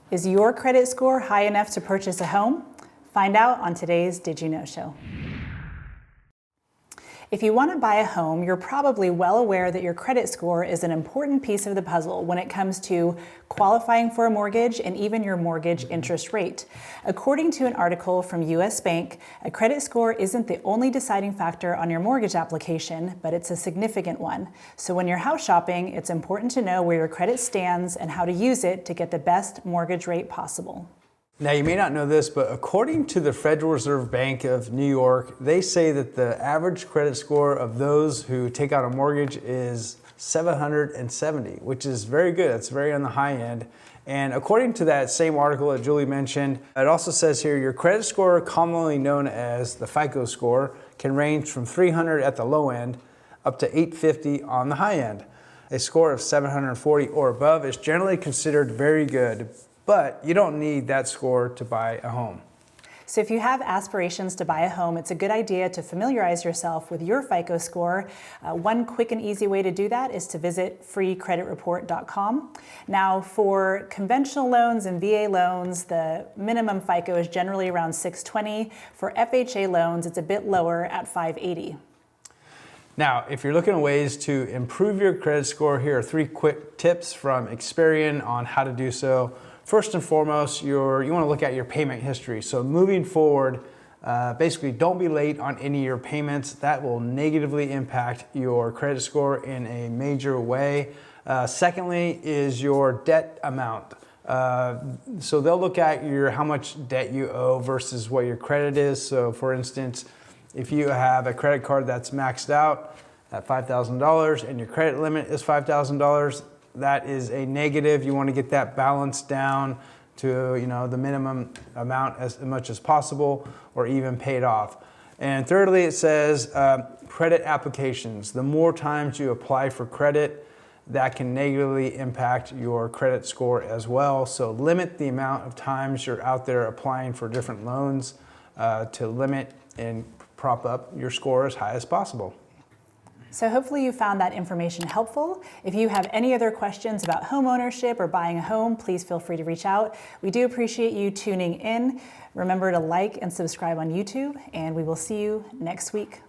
Is your credit score high enough to purchase a home? Find out on today's Did You Know Show. If you want to buy a home, you're probably well aware that your credit score is an important piece of the puzzle when it comes to qualifying for a mortgage and even your mortgage interest rate. According to an article from US Bank, a credit score isn't the only deciding factor on your mortgage application, but it's a significant one. So when you're house shopping, it's important to know where your credit stands and how to use it to get the best mortgage rate possible. Now, you may not know this, but according to the Federal Reserve Bank of New York, they say that the average credit score of those who take out a mortgage is 770, which is very good. It's very on the high end. And according to that same article that Julie mentioned, it also says here your credit score, commonly known as the FICO score, can range from 300 at the low end up to 850 on the high end. A score of 740 or above is generally considered very good, but you don't need that score to buy a home. So if you have aspirations to buy a home, it's a good idea to familiarize yourself with your FICO score. One quick and easy way to do that is to visit freecreditreport.com. Now, for conventional loans and VA loans, the minimum FICO is generally around 620. For FHA loans, it's a bit lower at 580. Now, if you're looking at ways to improve your credit score, here are 3 quick tips from Experian on how to do so. First and foremost, you want to look at your payment history. So moving forward, basically don't be late on any of your payments. That will negatively impact your credit score in a major way. Secondly is your debt amount. So they'll look at how much debt you owe versus what your credit is. So for instance, if you have a credit card that's maxed out at $5,000 and your credit limit is $5,000, that is a negative. You want to get that balance down to the minimum amount as much as possible, or even paid off. And thirdly, it says credit applications. The more times you apply for credit, that can negatively impact your credit score as well. So limit the amount of times you're out there applying for different loans to limit and prop up your score as high as possible. So hopefully you found that information helpful. If you have any other questions about home ownership or buying a home, please feel free to reach out. We do appreciate you tuning in. Remember to like and subscribe on YouTube, and we will see you next week.